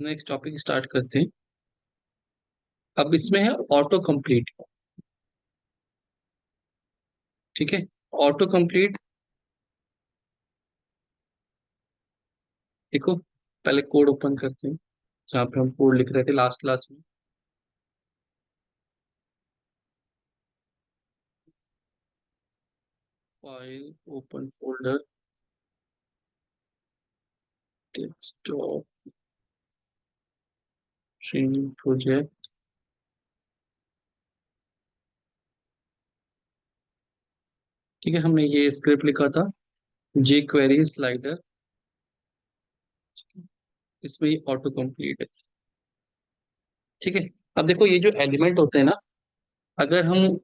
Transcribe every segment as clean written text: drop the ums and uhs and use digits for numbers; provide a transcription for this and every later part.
Next topic start करते हैं। अब इसमें है ऑटो कंप्लीट। ठीक है। Auto complete. देखो, पहले कोड ओपन करते हैं जहाँ पे हम कोड लिख रहे थे लास्ट क्लास में। File, open folder, desktop, training project. ठीक है, हमने ये स्क्रिप्ट लिखा था, जे क्वेरी स्लाइडर। इसमें ये ऑटो कंप्लीट है। ठीक है। अब देखो, ये जो एलिमेंट होते हैं ना, अगर हम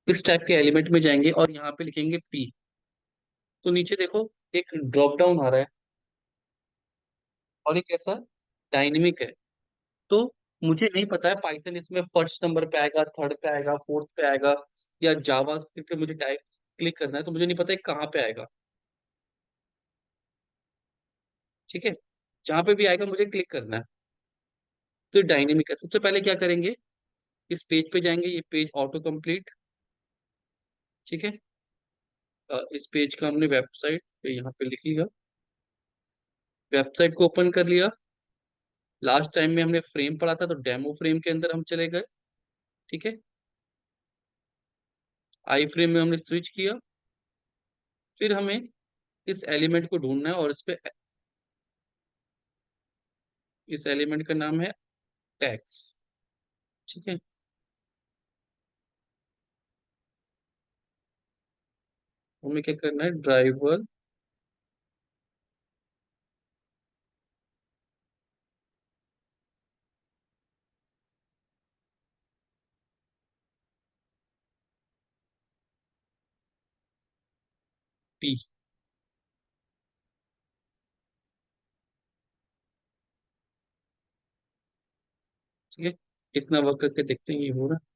इस टाइप के एलिमेंट में जाएंगे और यहाँ पे लिखेंगे पी, तो नीचे देखो एक ड्रॉप डाउन आ रहा है और एक ऐसा डायनेमिक है। तो मुझे नहीं पता है पाइथन इसमें फर्स्ट नंबर पे आएगा, थर्ड पे आएगा, फोर्थ पे आएगा, या जावा स्क्रिप्ट पे मुझे टाइप क्लिक करना है तो मुझे नहीं पता है कहाँ पे आएगा। ठीक है। जहां पे भी आएगा मुझे क्लिक करना है। तो डायनेमिक है। सबसे पहले क्या करेंगे, इस पेज पे जाएंगे, ये पेज ऑटो कंप्लीट। ठीक है। इस पेज का हमने वेबसाइट पे यहाँ पे लिख लिया, वेबसाइट को ओपन कर लिया। लास्ट टाइम में हमने फ्रेम पढ़ा था तो डेमो फ्रेम के अंदर हम चले गए। ठीक है। आई फ्रेम में हमने स्विच किया। फिर हमें इस एलिमेंट को ढूंढना है और इस पे, इस एलिमेंट का नाम है टैक्स। ठीक है। हमें क्या करना है, ड्राइवर पी। ठीक है। इतना वर्क करके देखते हैं ये हो रहा है।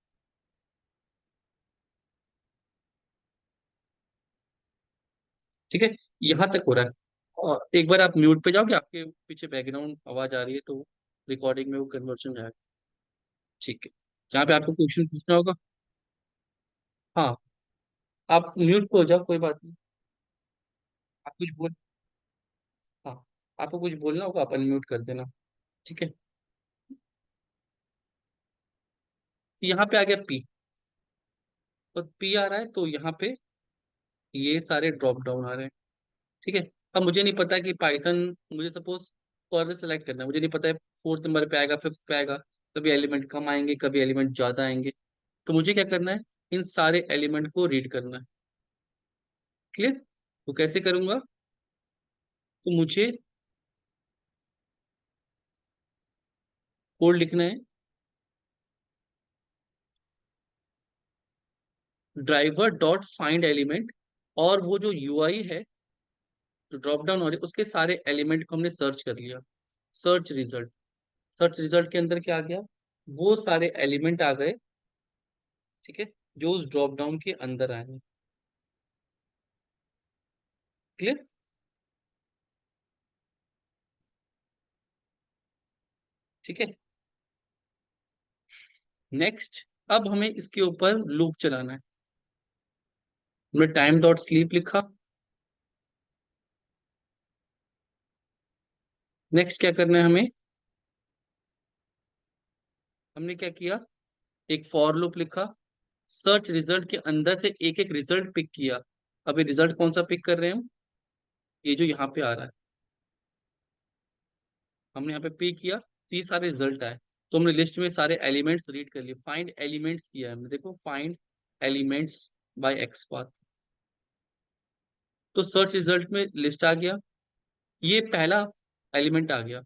ठीक है। यहाँ तक हो रहा है। और एक बार आप म्यूट पे जाओगे, आपके पीछे बैकग्राउंड आवाज आ रही है तो रिकॉर्डिंग में वो कन्वर्शन जाएगा। ठीक है। जहाँ पे आपको क्वेश्चन पूछना होगा। हाँ, आप म्यूट पे हो जाओ, कोई बात नहीं। आप कुछ बोल, हाँ, आपको कुछ बोलना होगा आप अनम्यूट कर देना। ठीक है। तो यहाँ पे आ गया पी, और पी आ रहा है तो यहाँ पे ये सारे ड्रॉप डाउन आ रहे हैं। ठीक है। अब मुझे नहीं पता कि पाइथन, मुझे सपोज फॉरवर्ड सेलेक्ट करना है, मुझे नहीं पता है फोर्थ नंबर पे आएगा, फिफ्थ पे आएगा, कभी एलिमेंट कम आएंगे, कभी एलिमेंट ज्यादा आएंगे। तो मुझे क्या करना है, इन सारे एलिमेंट को रीड करना है। क्लियर। तो कैसे करूंगा, तो मुझे कोड लिखना है, ड्राइवर डॉट फाइंड एलिमेंट, और वो जो यूआई है, जो ड्रॉप डाउन हो रही है, उसके सारे एलिमेंट को हमने सर्च कर लिया। सर्च रिजल्ट, सर्च रिजल्ट के अंदर क्या आ गया, वो सारे एलिमेंट आ गए। ठीक है। जो उस ड्रॉप डाउन के अंदर आए हैं। क्लियर। ठीक है। नेक्स्ट, अब हमें इसके ऊपर लूप चलाना है। हमने टाइम डॉट स्लीप लिखा। नेक्स्ट क्या करना है हमें, हमने क्या किया, एक फॉर लूप लिखा। सर्च रिजल्ट के अंदर से एक एक रिजल्ट पिक किया। अभी रिजल्ट कौन सा पिक कर रहे हैं हम, ये जो यहाँ पे आ रहा है, हमने यहाँ पे पिक किया तो ये सारे रिजल्ट आए। तो हमने लिस्ट में सारे एलिमेंट्स रीड कर लिए, फाइंड एलिमेंट्स किया है हमने, देखो find elements bye x path. तो सर्च रिजल्ट में लिस्ट आ गया, ये पहला एलिमेंट आ गया।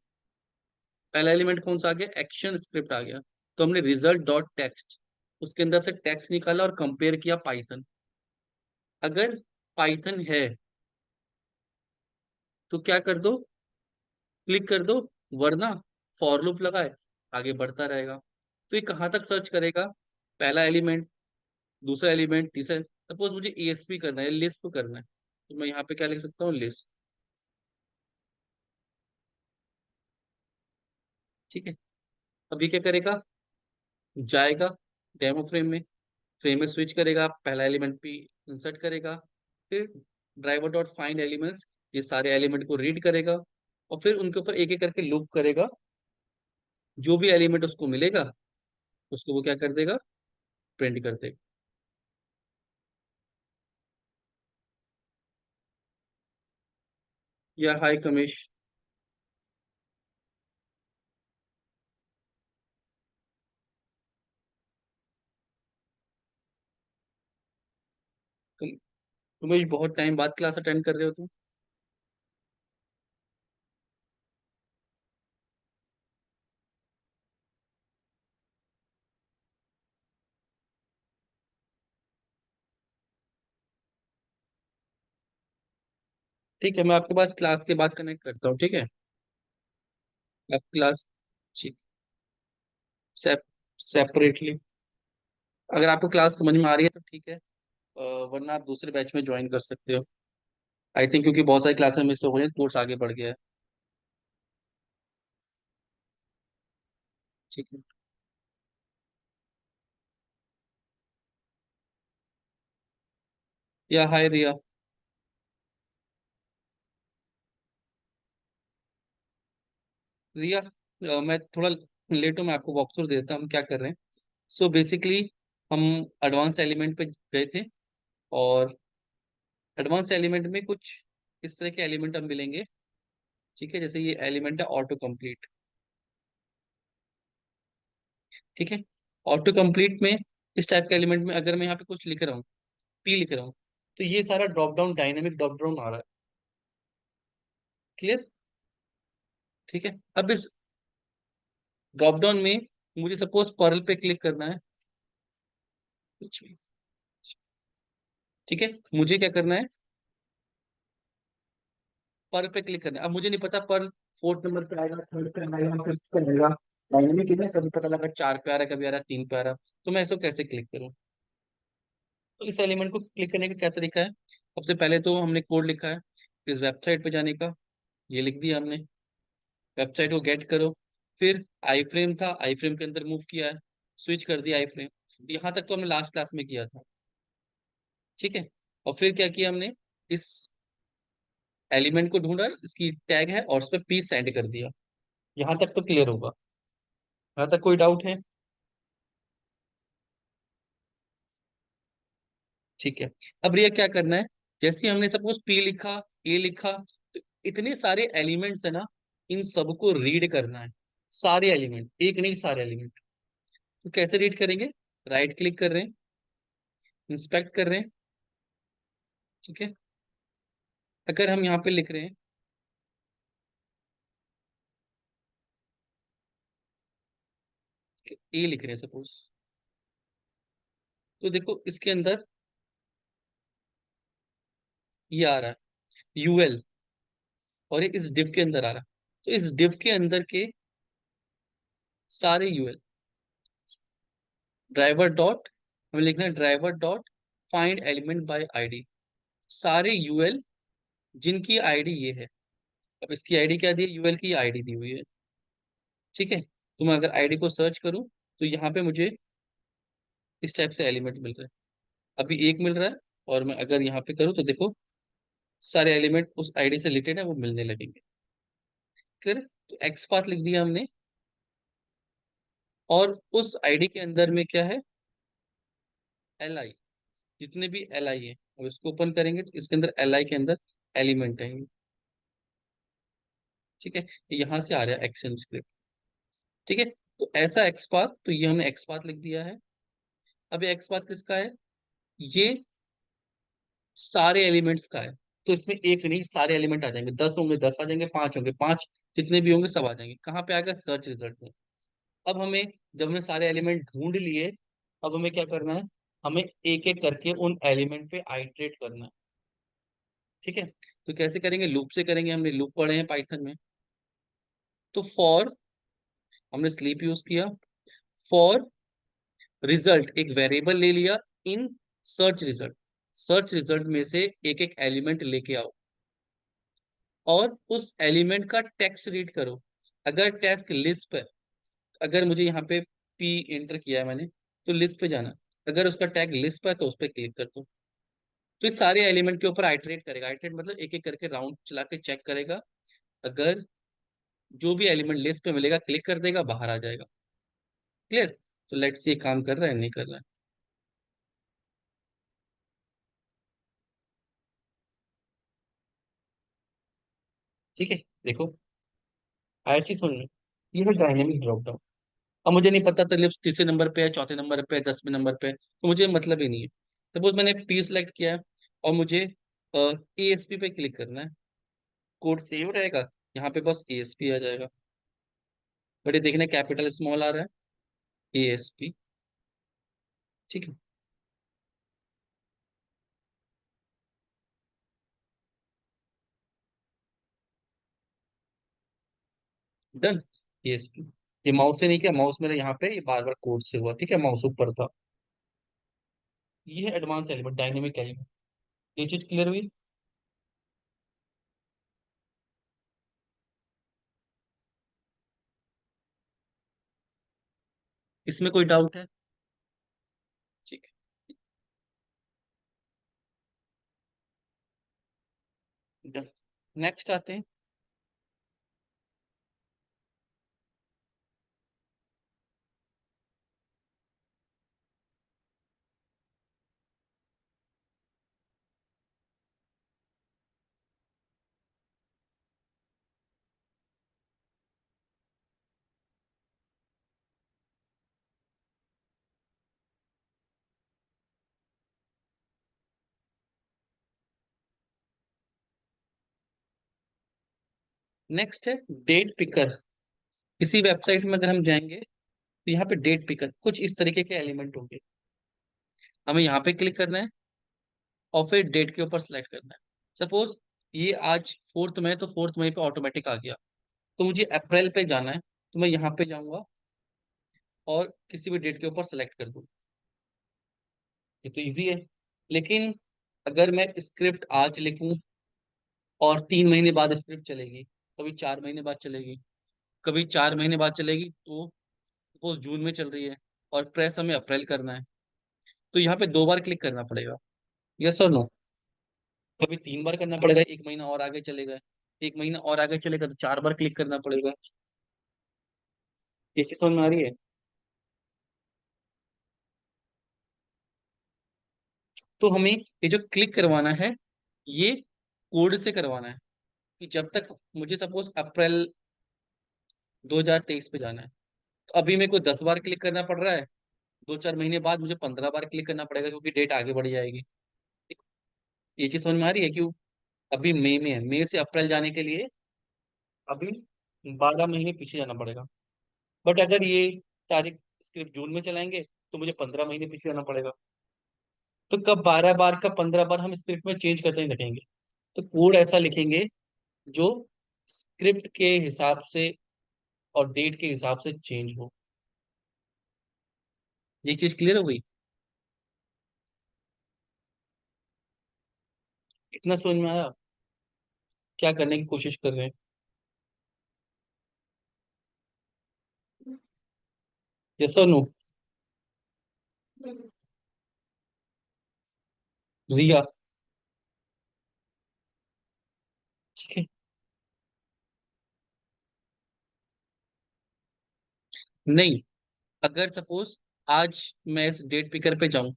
पहला एलिमेंट कौन सा आ गया, एक्शन स्क्रिप्ट आ गया। तो हमने रिजल्ट डॉट टेक्स्ट, उसके अंदर से टेक्स्ट निकाला और कंपेयर किया पाइथन। अगर पाइथन है तो क्या कर दो, क्लिक कर दो, वरना फॉर लूप लगाए, आगे बढ़ता रहेगा। तो ये कहाँ तक सर्च करेगा, पहला एलिमेंट, दूसरा एलिमेंट, तीसरा। सपोज मुझे ESP करना है, लिस्ट करना है, तो मैं यहाँ पे क्या लिख सकता हूँ, लिस्ट। ठीक है। अब ये क्या करेगा, जाएगा डेमो फ्रेम में, फ्रेम में स्विच करेगा, पहला एलिमेंट भी इंसर्ट करेगा, फिर ड्राइवर डॉट फाइंड एलिमेंट्स, ये सारे एलिमेंट को रीड करेगा, और फिर उनके ऊपर एक एक करके लूप करेगा। जो भी एलिमेंट उसको मिलेगा उसको वो क्या कर देगा, प्रिंट कर देगा। या हाय कमेश, तुम तुम्हें बहुत टाइम बाद क्लास अटेंड कर रहे हो तुम। ठीक है, मैं आपके पास क्लास के बाद कनेक्ट करता हूँ, ठीक है। आप क्लास, ठीक, सेपरेटली, अगर आपको क्लास समझ में आ रही है तो ठीक है, वरना आप दूसरे बैच में ज्वाइन कर सकते हो। आई थिंक क्योंकि बहुत सारी क्लासेस मिस हो गई हैं, कोर्स आगे बढ़ गया है। ठीक है। या हाय रिया। रिया, मैं थोड़ा लेट हूँ, मैं आपको वॉक थ्रू देता हूँ हम क्या कर रहे हैं। सो बेसिकली हम एडवांस एलिमेंट पे गए थे, और एडवांस एलिमेंट में कुछ इस तरह के एलिमेंट हम मिलेंगे। ठीक है, जैसे ये एलिमेंट है ऑटो कंप्लीट। ठीक है, ऑटो कंप्लीट में इस टाइप के एलिमेंट में अगर मैं यहाँ पे कुछ लिख रहा हूँ, पी लिख रहा हूँ, तो ये सारा drop down, dynamic drop down आ रहा है। क्लियर। ठीक है, अब इस ड्रॉप डाउन में मुझे सपोज पर्ल पे क्लिक करना है, कुछ भी। ठीक है, मुझे क्या करना है, पर्ल पे क्लिक करना है। अब मुझे नहीं पता पर्ल फोर्थ नंबर पे आएगा, थर्ड पे आएगा, फिफ्थ पे आएगा, डायनेमिक है, कभी पता लगा चार पे आ रहा है, कभी आ रहा है तीन पे आ रहा है, तो मैं इसको कैसे क्लिक करूँ। तो इस एलिमेंट को क्लिक करने का क्या तरीका है, सबसे पहले तो हमने कोड लिखा है इस वेबसाइट पे जाने का, ये लिख दिया हमने। वेबसाइट को गेट करो, फिर आई फ्रेम था, आई फ्रेम के अंदर मूव किया है, स्विच कर दिया आई फ्रेम। यहाँ तक तो हमने लास्ट क्लास में किया था। ठीक है, और फिर क्या किया हमने, इस एलिमेंट को ढूंढा, इसकी टैग है, और उस पर पी सेंड कर दिया। यहाँ तक तो क्लियर होगा, यहाँ तक कोई डाउट है। ठीक है, अब रिया क्या करना है, जैसे हमने सपोज पी लिखा, ए लिखा, तो इतने सारे एलिमेंट्स है ना, इन सबको रीड करना है। सारे एलिमेंट, एक नहीं सारे एलिमेंट। तो कैसे रीड करेंगे, राइट क्लिक कर रहे हैं, इंस्पेक्ट कर रहे हैं। ठीक है, अगर हम यहाँ पे लिख रहे हैं कि ए लिख रहे हैं सपोज, तो देखो इसके अंदर ये आ रहा है यूएल, और ये इस डिव के अंदर आ रहा है। तो इस डिव के अंदर के सारे यूएल, ड्राइवर डॉट, हमें लिखना है driver dot find element by ID, सारे यूएल जिनकी आईडी ये है। अब इसकी आईडी क्या दी है, यूएल की आईडी दी हुई है। ठीक है, तो मैं अगर आईडी को सर्च करूं तो यहाँ पे मुझे इस टाइप से एलिमेंट मिल रहा है। अभी एक मिल रहा है, और मैं अगर यहाँ पे करूँ तो देखो सारे एलिमेंट उस आईडी से रिलेटेड है, वो मिलने लगेंगे। क्लियर। तो एक्स पाथ लिख दिया हमने, और उस आईडी के अंदर में क्या है, एल आई, जितने भी एल आई है, अब इसको ओपन करेंगे तो इसके अंदर एल आई के अंदर एलिमेंट है। ठीक है, यहाँ से आ रहा है एक्शन स्क्रिप्ट। ठीक है, तो ऐसा एक्स पाथ, तो ये हमने एक्स पाथ लिख दिया है। अब ये एक्स पाथ किसका है, ये सारे एलिमेंट्स का है। तो इसमें एक नहीं सारे एलिमेंट आ जाएंगे, 10 होंगे 10 आ जाएंगे, 5 होंगे 5, जितने भी होंगे सब आ जाएंगे। कहाँ पे आएगा, सर्च रिजल्ट में। अब हमें, जब हमने सारे एलिमेंट ढूंढ लिए, अब हमें क्या करना है, हमें एक एक करके उन एलिमेंट पे आइटरेट करना है। ठीक है, तो कैसे करेंगे, लूप से करेंगे, हमने लूप पढ़े हैं पाइथन में। तो फॉर, हमने स्लीप यूज किया, फॉर रिजल्ट एक वेरिएबल ले लिया, in search result, search result में से एक एक एलिमेंट लेके आओ, और उस एलिमेंट का टेक्स्ट रीड करो। अगर टेक्स्ट लिस्ट है अगर मुझे यहाँ पे पी एंटर किया है मैंने, तो लिस्ट पे जाना, अगर उसका टैग लिस्ट पे है तो उस पर क्लिक कर दो। तो इस सारे एलिमेंट के ऊपर आइटरेट करेगा, आइटरेट मतलब एक एक करके राउंड चला के चेक करेगा। अगर जो भी एलिमेंट लिस्ट पे मिलेगा क्लिक कर देगा, बाहर आ जाएगा। क्लियर? तो लेट्स ये काम कर रहा है नहीं कर रहा है। ठीक है, देखो आया चीज सुन में, ये है डायनेमिक ड्रॉप डाउन। अब मुझे नहीं पता था लिप्स तीसरे नंबर पे है, चौथे नंबर पे है, 10वें नंबर पे है, तो मुझे मतलब ही नहीं है। सपोज मैंने पी सिलेक्ट किया है और मुझे एएसपी पे क्लिक करना है, कोड सेव रहेगा, यहाँ पे बस एएसपी आ जाएगा। बट ये देखने कैपिटल स्मॉल आ रहा है, एएसपी। ठीक है, डन। एएसपी, ये माउस से नहीं किया, माउस मेरे यहाँ पे ये बार बार कोड से हुआ, ठीक है, माउस ऊपर था। ये है एडवांस एलिमेंट, डायनेमिक एलिमेंट। ये चीज क्लियर हुई? इसमें कोई डाउट है? ठीक है, डन। नेक्स्ट आते हैं। नेक्स्ट है डेट पिकर। किसी वेबसाइट में अगर हम जाएंगे तो यहाँ पे डेट पिकर कुछ इस तरीके के एलिमेंट होंगे। हमें यहाँ पे क्लिक करना है और फिर डेट के ऊपर सेलेक्ट करना है। सपोज ये आज 4 मई, तो 4 मई पे ऑटोमेटिक आ गया। तो मुझे अप्रैल पे जाना है, तो मैं यहाँ पे जाऊंगा और किसी भी डेट के ऊपर सेलेक्ट कर दूँ। ये तो इजी है। लेकिन अगर मैं स्क्रिप्ट आज लिखूं और 3 महीने बाद स्क्रिप्ट चलेगी, कभी 4 महीने बाद चलेगी, कभी 4 महीने बाद चलेगी, तो सपोज जून में चल रही है और प्रेस हमें अप्रैल करना है, तो यहाँ पे 2 बार क्लिक करना पड़ेगा। यस और नो? कभी 3 बार करना पड़ेगा, 1 महीना और आगे चलेगा, 1 महीना और आगे चलेगा तो 4 बार क्लिक करना पड़ेगा। ये चीज समझ में आ रही है? तो हमें ये जो क्लिक करवाना है, ये कोड से करवाना है, कि जब तक मुझे सपोज अप्रैल 2023 पे जाना है, तो अभी मेरे को 10 बार क्लिक करना पड़ रहा है, 2-4 महीने बाद मुझे 15 बार क्लिक करना पड़ेगा क्योंकि डेट आगे बढ़ जाएगी। ये चीज समझ में आ रही है? क्यों? अभी मई में है, मई से अप्रैल जाने के लिए अभी 12 महीने पीछे जाना पड़ेगा। बट अगर ये तारीख स्क्रिप्ट जून में चलाएंगे तो मुझे 15 महीने पीछे जाना पड़ेगा। तो कब 12 बार कब 15 बार हम स्क्रिप्ट में चेंज करते ही रखेंगे। तो कोड ऐसा लिखेंगे जो स्क्रिप्ट के हिसाब से और डेट के हिसाब से चेंज हो। ये चीज क्लियर हो गई? इतना समझ में आया? क्या करने की कोशिश कर रहे हैं? यस और नो? रिया? ठीक है। नहीं, अगर सपोज आज मैं इस डेट पिकर पे जाऊं,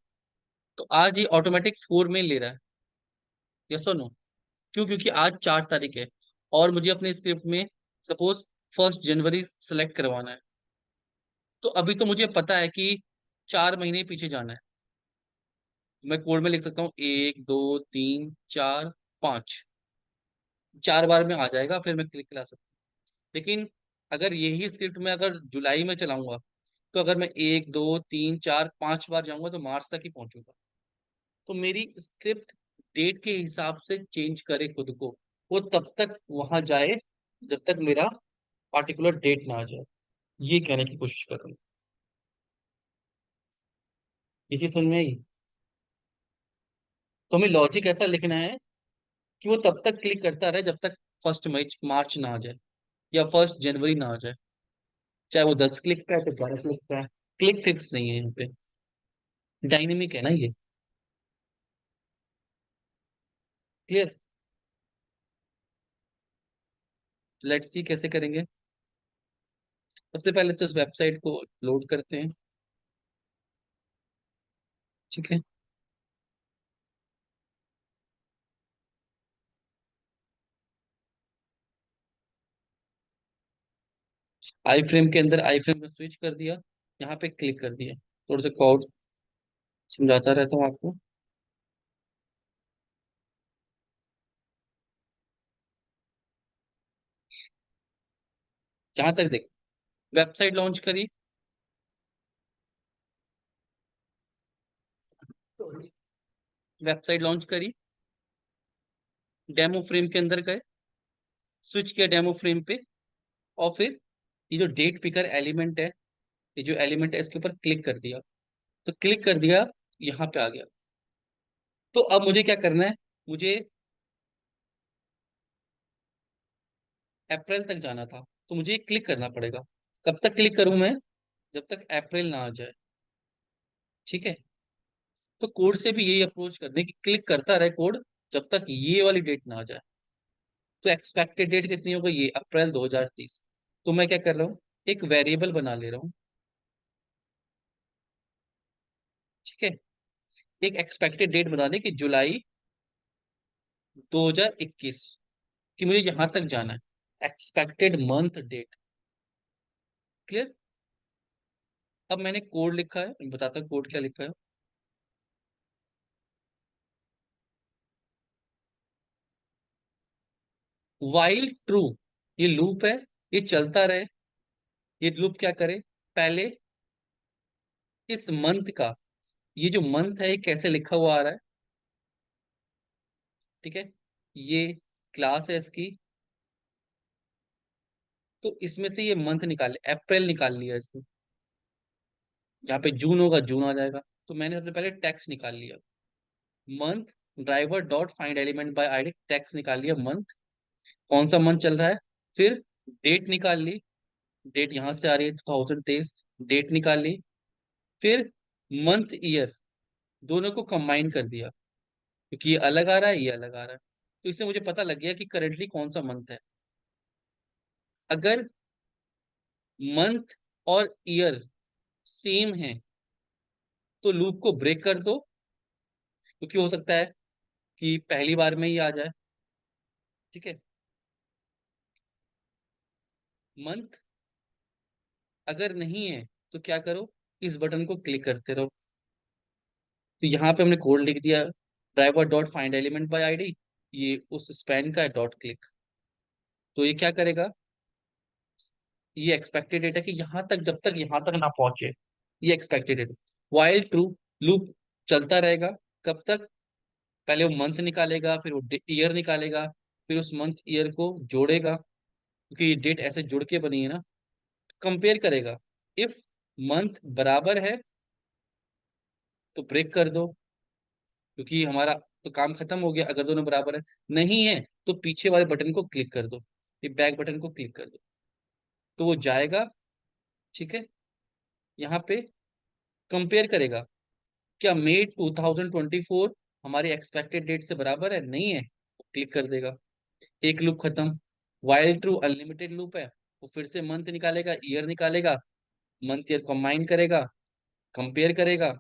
तो आज ये ऑटोमेटिक 4 में ले रहा है। यस और नो? क्यों? क्योंकि आज 4 तारीख है और मुझे अपने स्क्रिप्ट में सपोज 1 जनवरी सेलेक्ट करवाना है। तो अभी तो मुझे पता है कि 4 महीने पीछे जाना है। मैं कोड में लिख सकता हूँ 1 2 3 4 5, 4 बार में आ जाएगा, फिर मैं क्लिक करा सकता हूँ। लेकिन अगर यही स्क्रिप्ट में अगर जुलाई में चलाऊंगा, तो अगर मैं 1 2 3 4 5 बार जाऊंगा तो मार्च तक ही पहुंचूंगा। तो मेरी स्क्रिप्ट डेट के हिसाब से चेंज करे खुद को, वो तब तक वहां जाए जब तक मेरा पार्टिकुलर डेट ना आ जाए। ये कहने की कोशिश कर रहा हूँ। ये चीज समझ में आई? तो हमें लॉजिक ऐसा लिखना है कि वो तब तक क्लिक करता रहे जब तक 1 मई मार्च ना आ जाए या 1 जनवरी ना आ जाए। चाहे वो 10 क्लिक पे है तो 12 क्लिक पे है। क्लिक फिक्स नहीं है यहाँ पे, डायनेमिक है ना ये। क्लियर। लेट्स सी कैसे करेंगे। सबसे पहले तो इस वेबसाइट को लोड करते हैं। ठीक है। आई फ्रेम के अंदर आई फ्रेम में स्विच कर दिया, यहाँ पे क्लिक कर दिया। थोड़ा सा कोड समझाता रहता हूँ आपको। जहां तक देख, वेबसाइट लॉन्च करी, वेबसाइट लॉन्च करी, डेमो फ्रेम के अंदर गए, स्विच किया डेमो फ्रेम पे, और फिर ये जो डेट पिकर एलिमेंट है, ये जो एलिमेंट है इसके ऊपर क्लिक कर दिया। तो क्लिक कर दिया, यहाँ पे आ गया। तो अब मुझे क्या करना है, मुझे अप्रैल तक जाना था, तो मुझे क्लिक करना पड़ेगा। कब तक क्लिक करूं मैं? जब तक अप्रैल ना आ जाए। ठीक है। तो कोड से भी यही अप्रोच करने की, क्लिक करता रहे कोड जब तक ये वाली डेट ना आ जाए। तो एक्सपेक्टेड डेट कितनी हो गई, ये अप्रैल 2030। तो मैं क्या कर रहा हूँ, एक वेरिएबल बना ले रहा हूँ। ठीक है। एक एक्सपेक्टेड डेट बना दे कि जुलाई 2021, कि मुझे यहां तक जाना है, एक्सपेक्टेड मंथ डेट। क्लियर। अब मैंने कोड लिखा है, मैं बताता हूँ कोड क्या लिखा है। वाइल ट्रू, ये लूप है, ये चलता रहे। ये लूप क्या करे, पहले इस मंथ का, ये जो मंथ है ये कैसे लिखा हुआ आ रहा है। ठीक है। ये क्लास है इसकी, तो इसमें से ये मंथ निकाले, अप्रैल निकाल लिया इसने। यहाँ पे जून होगा, जून आ जाएगा। तो मैंने सबसे पहले टैक्स निकाल लिया, month, driver dot find element by ID, tax निकाल लिया मंथ, कौन सा मंथ चल रहा है। फिर डेट निकाल ली, डेट यहां से आ रही है 2023, डेट निकाल ली। फिर मंथ ईयर, दोनों को कंबाइन कर दिया, क्योंकि ये अलग आ रहा है, ये अलग आ रहा है। तो इससे मुझे पता लग गया कि करेंटली कौन सा मंथ है। अगर मंथ और ईयर सेम है तो लूप को ब्रेक कर दो, क्योंकि हो सकता है कि पहली बार में ही आ जाए। ठीक है। मंथ अगर नहीं है तो क्या करो, इस बटन को क्लिक करते रहो। तो यहाँ पे हमने कोड लिख दिया, driver dot find element by ID, ये उस स्पैन का है, डॉट क्लिक। तो ये क्या करेगा, ये एक्सपेक्टेड डेटा कि यहाँ तक, जब तक यहाँ तक ना पहुंचे, ये expected data. While true, loop चलता रहेगा। कब तक, पहले वो मंथ निकालेगा, फिर वो ईयर निकालेगा, फिर उस मंथ ईयर को जोड़ेगा, क्योंकि ये डेट ऐसे जुड़ के बनी है ना। कंपेयर करेगा, इफ मंथ बराबर है तो ब्रेक कर दो, क्योंकि हमारा तो काम खत्म हो गया। अगर दोनों बराबर है, नहीं है तो पीछे वाले बटन को क्लिक कर दो, ये बैक बटन को क्लिक कर दो, तो वो जाएगा। ठीक है। यहाँ पे कंपेयर करेगा, क्या मई 2024 हमारी एक्सपेक्टेड डेट से बराबर है, नहीं है तो क्लिक कर देगा। एक लूप खत्म। वाइल ट्रू अनलिमिटेड लूप है, वो फिर से मंथ निकालेगा, ईयर निकालेगा, मंथ ईयर कंबाइन करेगा, कंपेयर करेगा।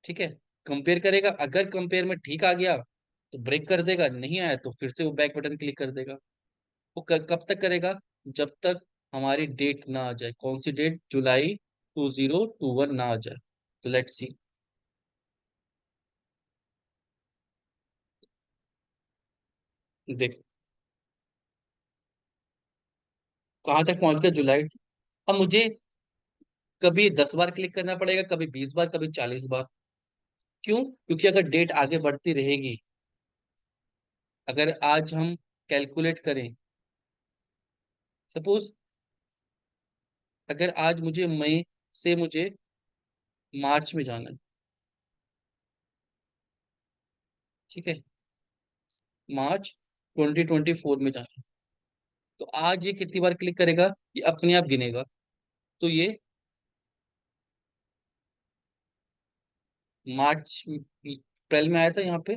ठीक है। कंपेयर करेगा, अगर कंपेयर में ठीक आ गया तो ब्रेक कर देगा, नहीं आया तो फिर से वो बैक बटन क्लिक कर देगा। वो कब तक करेगा, जब तक हमारी डेट ना आ जाए। कौन सी डेट, जुलाई 2021 ना आ जाए। तो लेट्स सी। देखो कहाँ तक पहुंच गया, जुलाई। अब मुझे कभी 10 बार क्लिक करना पड़ेगा, कभी 20 बार, कभी 40 बार। क्यों? क्योंकि अगर डेट आगे बढ़ती रहेगी, अगर आज हम कैलकुलेट करें, सपोज अगर आज मुझे मई से मुझे मार्च में जाना है। ठीक है। मार्च 2024 में जाना है। तो आज ये कितनी बार क्लिक करेगा, ये अपने आप गिनेगा। तो ये मार्च अप्रैल में आया था यहाँ पे,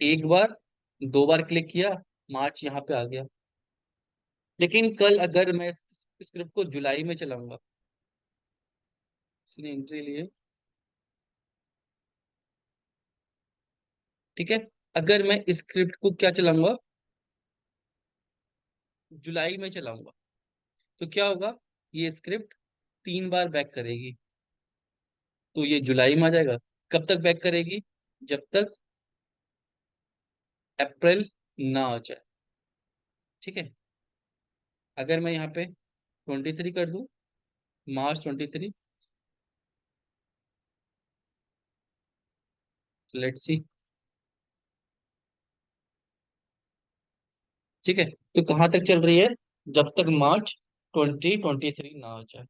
एक बार, दो बार क्लिक किया, मार्च यहाँ पे आ गया। लेकिन कल अगर मैं स्क्रिप्ट को जुलाई में चलाऊंगा, इसने एंट्री लिए, ठीक है, अगर मैं स्क्रिप्ट को क्या चलाऊंगा, जुलाई में चलाऊंगा, तो क्या होगा, ये स्क्रिप्ट 3 बार बैक करेगी, तो ये जुलाई में आ जाएगा। कब तक बैक करेगी, जब तक अप्रैल ना आ जाए, ठीक है। अगर मैं यहाँ पे 23 कर दूं, मार्च 23, लेट्स सी, ठीक है, तो कहाँ तक चल रही है, जब तक मार्च 2023 ना आ जाए।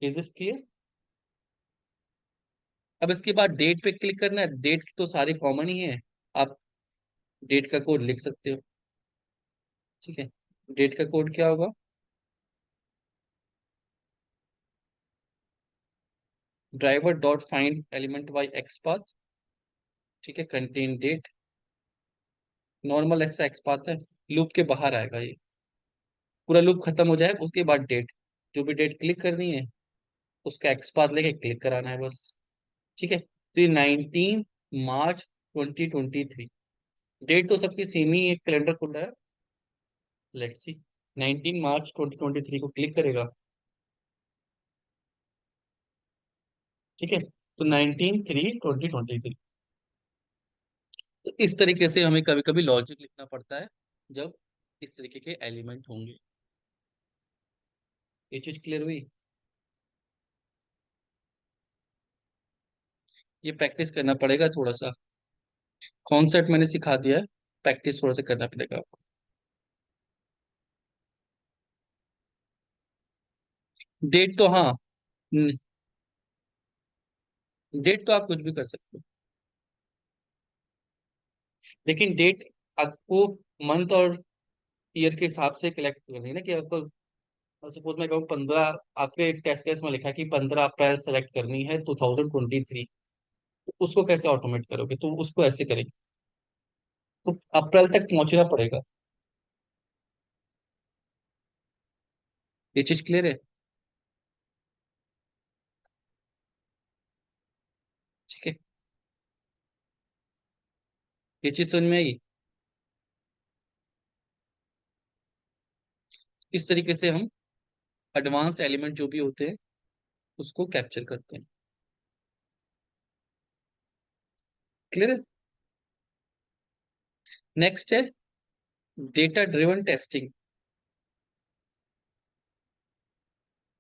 Is this clear? अब इसके बाद डेट पे क्लिक करना है, डेट तो सारे कॉमन ही है, आप डेट का कोड लिख सकते हो, ठीक है। डेट का कोड क्या होगा, driver dot find element by x path, ठीक है, कंटेन डेट, नॉर्मल ऐसा एक्स पाथ है, लूप के बाहर आएगा ये, पूरा लूप खत्म हो जाए उसके बाद डेट, जो भी डेट क्लिक करनी है उसका एक्स पाथ लेके क्लिक कराना है बस, ठीक है। तो ये 19 मार्च 2023, डेट तो सबकी सेम ही, एक कैलेंडर खुल रहा है, लेट्स सी, 19 मार्च 2023 को क्लिक करेगा, ठीक है, तो 19/3/2023। तो इस तरीके से हमें कभी कभी लॉजिक लिखना पड़ता है जब इस तरीके के एलिमेंट होंगे। ये चीज क्लियर हुई? ये प्रैक्टिस करना पड़ेगा थोड़ा सा, कॉन्सेप्ट मैंने सिखा दिया है, प्रैक्टिस थोड़ा सा करना पड़ेगा। डेट तो हाँ, डेट तो आप कुछ भी कर सकते हो, लेकिन डेट आपको मंथ और ईयर के हिसाब से कलेक्ट करनी है ना, कि आपको सपोज मैं कहूँ 15, आपके टेस्ट केस में लिखा है कि 15 अप्रैल सेलेक्ट करनी है 2023, तो उसको कैसे ऑटोमेट करोगे, तो उसको ऐसे करेंगे, तो अप्रैल तक पहुंचना पड़ेगा। ये चीज क्लियर है? ठीक है, ये चीज समझ में आई? इस तरीके से हम एडवांस एलिमेंट जो भी होते हैं उसको कैप्चर करते हैं। क्लियर है? नेक्स्ट है डेटा ड्रिवन टेस्टिंग।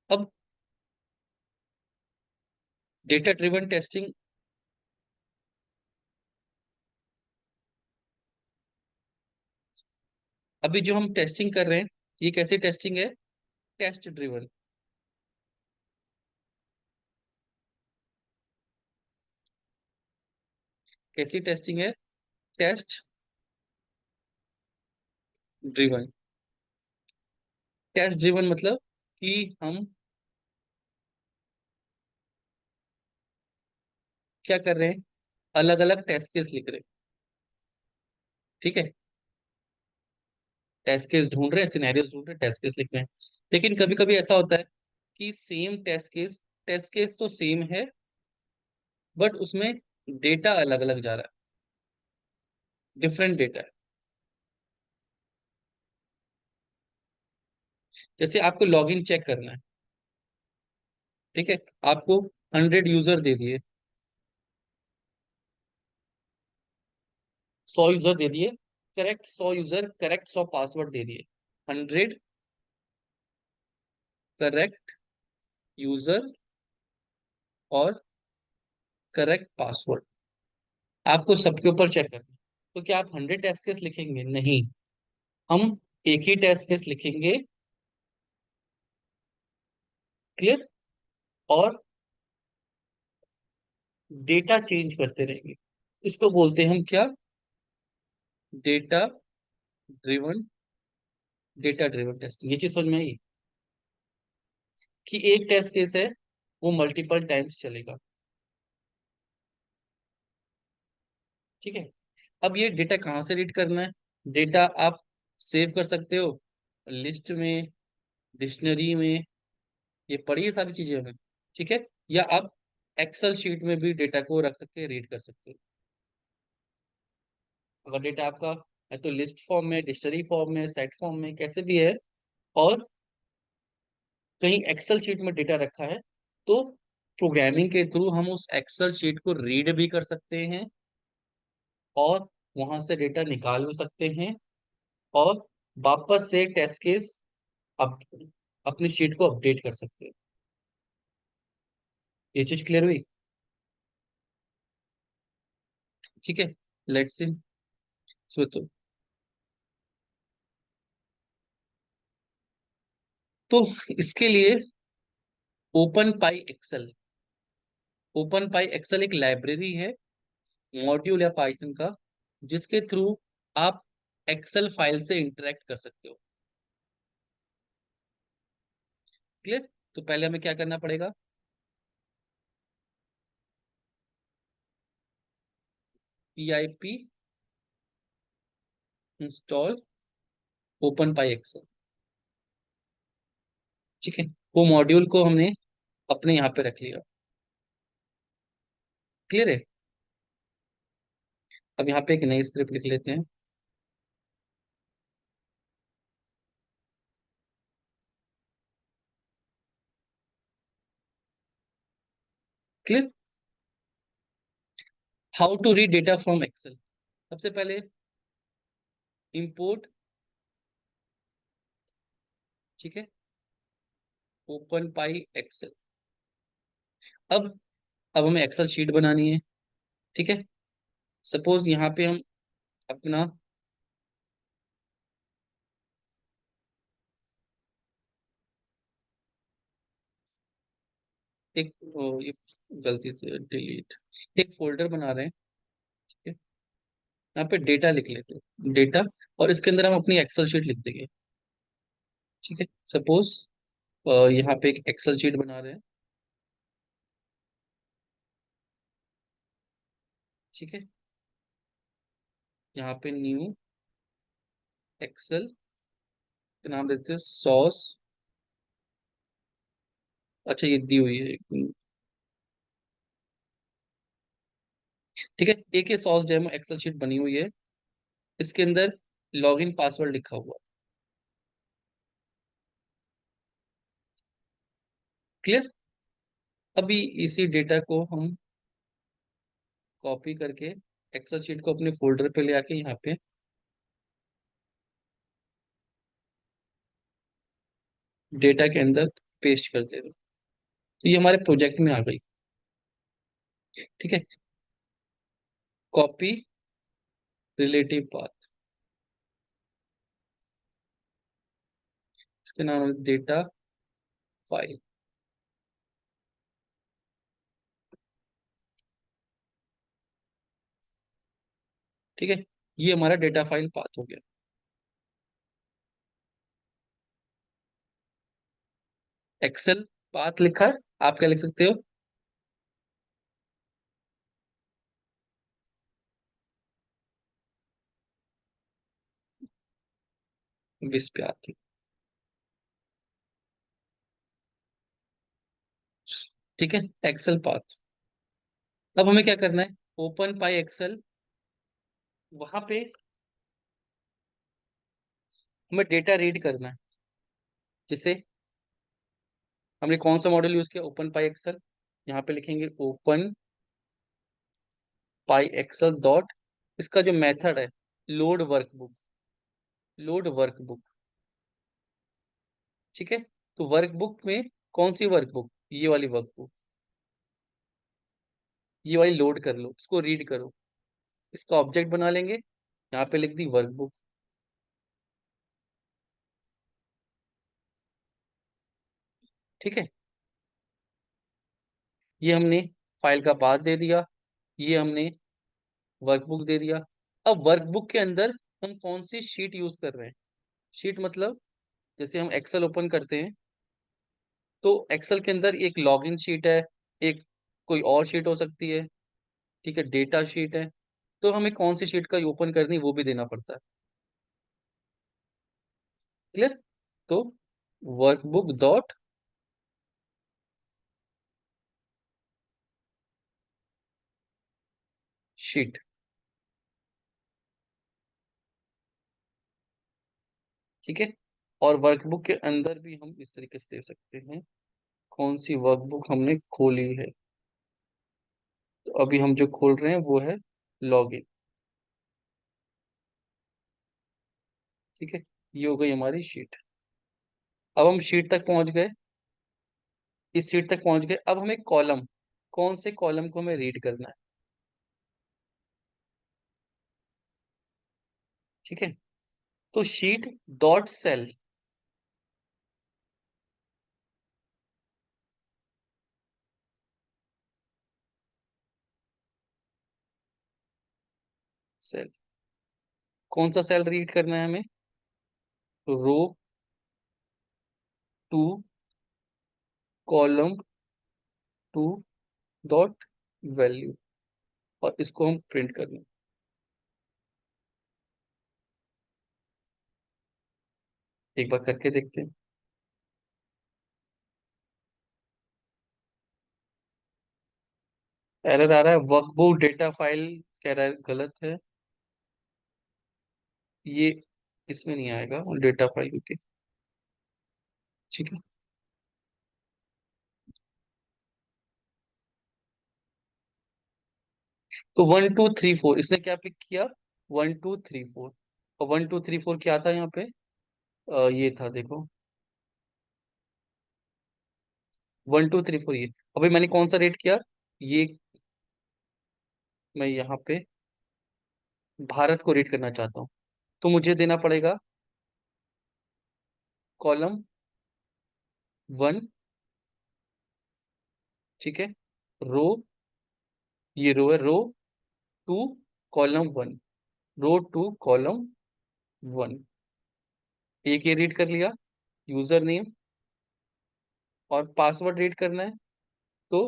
अब डेटा ड्रिवन टेस्टिंग, अभी जो हम टेस्टिंग कर रहे हैं, ये कैसी टेस्टिंग है, टेस्ट ड्रिवन। कैसी टेस्टिंग है, टेस्ट ड्रिवन। टेस्ट ड्रिवन मतलब कि हम क्या कर रहे हैं, अलग अलग टेस्ट केस लिख रहे हैं, ठीक है, टेस्ट केस ढूंढ रहे हैं, सिनेरियोस ढूंढ रहे हैं, टेस्ट केस लिख रहे हैं। लेकिन कभी कभी ऐसा होता है कि सेम टेस्ट केस तो सेम है, बट उसमें डेटा अलग अलग जा रहा है, डिफरेंट डेटा है। जैसे आपको लॉगिन चेक करना है, ठीक है, आपको 100 यूजर दे दिए, 100 यूजर दे दिए, करेक्ट 100 यूजर, करेक्ट 100 पासवर्ड दे दिए, 100 करेक्ट यूजर और करेक्ट पासवर्ड, आपको सबके ऊपर चेक करना है। तो क्या आप 100 टेस्ट केस लिखेंगे? नहीं, हम एक ही टेस्ट केस लिखेंगे, क्लियर, और डेटा चेंज करते रहेंगे। इसको बोलते हैं हम क्या, data driven, data driven testing. ये चीज समझ में आई? कि एक टेस्ट केस है वो मल्टीपल टाइम्स चलेगा। ठीक है। अब ये डेटा कहाँ से रीड करना है? डेटा आप सेव कर सकते हो लिस्ट में, डिक्शनरी में, ये पढ़िए सारी चीजें हमें। ठीक है। या आप एक्सेल शीट में भी डेटा को रख सकते हैं, रीड कर सकते हो। अगर डेटा आपका है तो लिस्ट फॉर्म में, डिक्शनरी फॉर्म में, सेट फॉर्म में, कैसे भी है, और कहीं एक्सेल शीट में डेटा रखा है, तो प्रोग्रामिंग के थ्रू हम उस एक्सेल शीट को रीड भी कर सकते हैं, और वहां से डेटा निकाल भी सकते हैं, और वापस से टेस्ट केस अप, अपनी शीट को अपडेट कर सकते हैं। ये चीज क्लियर हुई? ठीक है। Let's see. तो तो इसके लिए ओपन पाई एक्सेल, ओपन पाई एक्सेल एक लाइब्रेरी है, मॉड्यूल या पाइथन का, जिसके थ्रू आप एक्सेल फाइल से इंटरेक्ट कर सकते हो। क्लियर? तो पहले हमें क्या करना पड़ेगा? PIP इंस्टॉल ओपन पाई एक्सेल। ठीक है। वो मॉड्यूल को हमने अपने यहाँ पे रख लिया। क्लियर है? अब यहाँ पे एक नई स्क्रिप्ट लिख लेते हैं। Clear? How to read data from Excel. सबसे पहले इंपोर्ट, ठीक है, ओपन पाई एक्सेल। अब अब हमें एक्सेल शीट बनानी है। ठीक है। सपोज यहाँ पे हम अपना एक ये गलती से डिलीट, एक फोल्डर बना रहे हैं। ठीक है। यहाँ पे डेटा लिख लेते हैं, डेटा, और इसके अंदर हम अपनी एक्सेल शीट लिख देंगे। ठीक है। सपोज यहाँ पे एक एक्सेल शीट बना रहे हैं। ठीक है। यहाँ पे न्यू एक्सेल, नाम देते हैं सॉस। अच्छा, ये दी हुई है ठीक है। एक ये सॉस डेमो एक्सेल शीट बनी हुई है, इसके अंदर लॉगिन पासवर्ड लिखा हुआ। क्लियर? अभी इसी डेटा को हम कॉपी करके एक्सेल शीट को अपने फोल्डर पे ले आके यहाँ पे डेटा के अंदर पेस्ट कर दे रहे। तो ये हमारे प्रोजेक्ट में आ गई। ठीक है। कॉपी रिलेटिव पाथ, इसके नाम है डेटा फाइल। ठीक है। ये हमारा डेटा फाइल पाथ हो गया। एक्सेल पाथ लिखा है, आप क्या लिख सकते हो? विस पे आती। ठीक है। Excel path. अब हमें क्या करना है? ओपन पाई एक्सेल, वहां पे हमें डेटा रीड करना है। जिसे हमने कौन सा मॉडल यूज किया? ओपन पाई एक्सेल। यहाँ पे लिखेंगे ओपन पाई एक्सेल डॉट, इसका जो मेथड है, लोड वर्कबुक, लोड वर्कबुक। ठीक है। तो वर्कबुक में कौन सी वर्कबुक? ये वाली वर्कबुक, ये वाली लोड कर लो, इसको रीड करो। इसका ऑब्जेक्ट बना लेंगे, यहाँ पे लिख दी वर्कबुक। ठीक है। ये हमने फाइल का पाथ दे दिया, ये हमने वर्कबुक दे दिया। अब वर्कबुक के अंदर हम कौन सी शीट यूज कर रहे हैं? शीट मतलब जैसे हम एक्सेल ओपन करते हैं, तो एक्सेल के अंदर एक लॉगिन शीट है, एक कोई और शीट हो सकती है, ठीक है, डेटा शीट है। तो हमें कौन सी शीट का ओपन करनी है वो भी देना पड़ता है। क्लियर? तो वर्कबुक डॉट शीट, ठीक है। और वर्कबुक के अंदर भी हम इस तरीके से दे सकते हैं, कौन सी वर्कबुक हमने खोली है। तो अभी हम जो खोल रहे हैं वो है लॉगिन, ठीक है। ये हो गई हमारी शीट। अब हम शीट तक पहुंच गए, इस शीट तक पहुंच गए। अब हमें कॉलम, कौन से कॉलम को हमें रीड करना है, ठीक है। तो शीट डॉट सेल, सेल, कौन सा सेल रीड करना है हमें, row two column two dot value, और इसको हम प्रिंट करना है। एक बार करके देखते हैं। एरर आ रहा है, वर्कबुक डेटा फाइल कह रहा है गलत है। ये इसमें नहीं आएगा डेटा फाइल क्योंकि, ठीक है। तो 1 2 3 4 इसने क्या पिक किया, 1 2 3 4। और 1 2 3 4 क्या था यहाँ पे, ये था देखो, 1 2 3 4 ये। अभी मैंने कौन सा रेट किया, ये मैं यहाँ पे भारत को रेट करना चाहता हूँ। तो मुझे देना पड़ेगा कॉलम 1, ठीक है, रो, ये रो है, row two column 1, row two column 1। एक ये रीड कर लिया, यूजर नेम और पासवर्ड रीड करना है। तो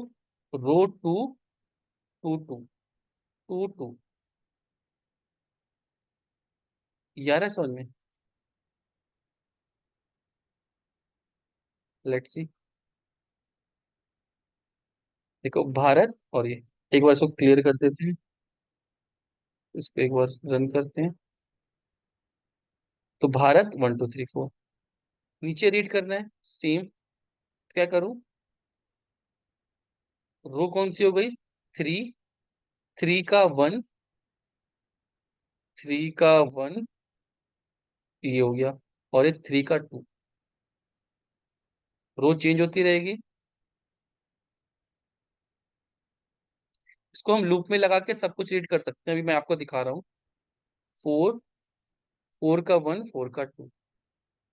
row two two two two two, यार है समझ में? लेट्स सी, देखो भारत और ये, एक बार इसको क्लियर कर देते हैं, इसको एक बार रन करते हैं। तो भारत 1 2 3 4, नीचे रीड करना है सेम। क्या करूं, रो कौन सी हो गई, 3, 3 का 1, 3 का 1, ये हो गया, और ये 3 का 2। रो चेंज होती रहेगी, इसको हम लूप में लगा के सब कुछ रीड कर सकते हैं। अभी मैं आपको दिखा रहा हूँ, 4, 4 का 1, 4 का 2,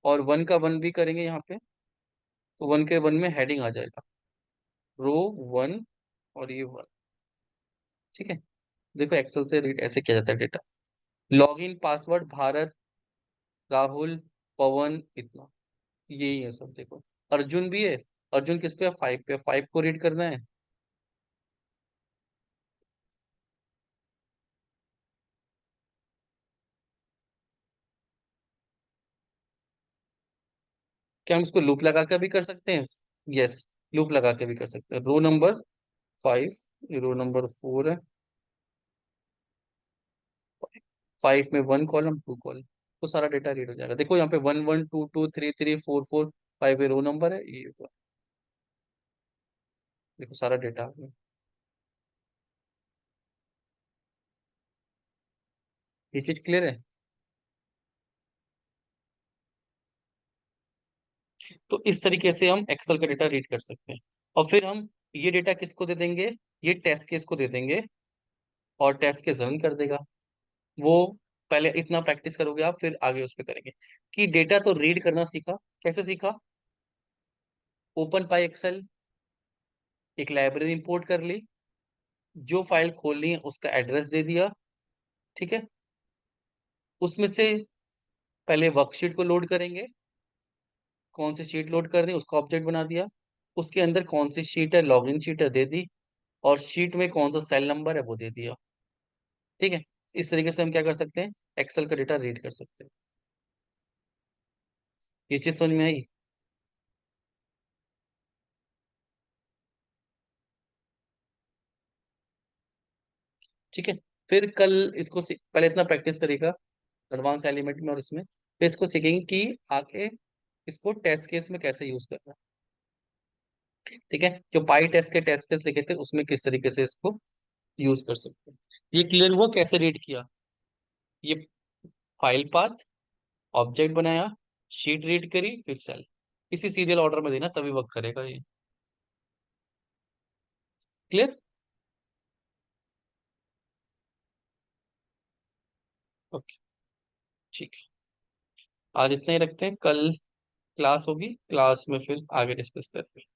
और 1 का 1 भी करेंगे यहाँ पे। तो 1 के 1 में हेडिंग आ जाएगा, रो 1 और ये 1, ठीक है। देखो एक्सेल से रीड ऐसे किया जाता है data. Login password Bharat, Rahul, Pawan, इतना, यही है सब। देखो अर्जुन भी है, अर्जुन किस पे, 5 पे, 5 को रीड करना है। क्या हम इसको लूप लगा के भी कर सकते हैं? यस, लूप लगा के भी कर सकते हैं। रो नंबर 5, ये रो नंबर 4 है, 5 में 1 कॉलम 2 कॉलम, तो सारा डेटा रीड हो जाएगा। देखो यहाँ पे 1 1 2 2 3 3 4 4 5 रो नंबर है, ये देखो सारा डेटा आ गया। ये चीज क्लियर है? तो इस तरीके से हम एक्सेल का डेटा रीड कर सकते हैं। और फिर हम ये डेटा किसको दे देंगे, ये टेस्ट केस को दे देंगे, और टेस्ट केस रन कर देगा वो। पहले इतना प्रैक्टिस करोगे आप, फिर आगे उस पर करेंगे। कि डेटा तो रीड करना सीखा, कैसे सीखा, ओपन पाई एक्सेल, एक लाइब्रेरी इंपोर्ट कर ली, जो फाइल खोलनी है उसका एड्रेस दे दिया, ठीक है। उसमें से पहले वर्कशीट को लोड करेंगे, कौन सी शीट लोड करनी है उसका ऑब्जेक्ट बना दिया। उसके अंदर कौन सी शीट है, लॉगिन शीट है, दे दी। और शीट में कौन सा सेल नंबर है वो दे दिया। ठीक है। इस तरीके से हम क्या कर सकते हैं, एक्सेल का डेटा रीड कर सकते हैं। ये चीज समझ में आई। ठीक है। फिर कल इसको पहले इतना प्रैक्टिस करेगा एडवांस एलिमेंट में और इसमें, फिर इसको सीखेंगे कि आगे इसको टेस्ट केस में कैसे यूज करना है। ठीक है, जो पाई टेस्ट के टेस्ट केस लिखे थे उसमें किस तरीके से इसको यूज कर सकते हैं। ये क्लियर हुआ कैसे रीड किया। ये फाइल पाथ, ऑब्जेक्ट बनाया, शीट रीड करी, फिर सेल, इसी सीरियल ऑर्डर में देना तभी वर्क करेगा ये। क्लियर। ओके। ठीक है। आज इतना ही रखते हैं, कल क्लास होगी, क्लास में फिर आगे डिस्कस करते हैं।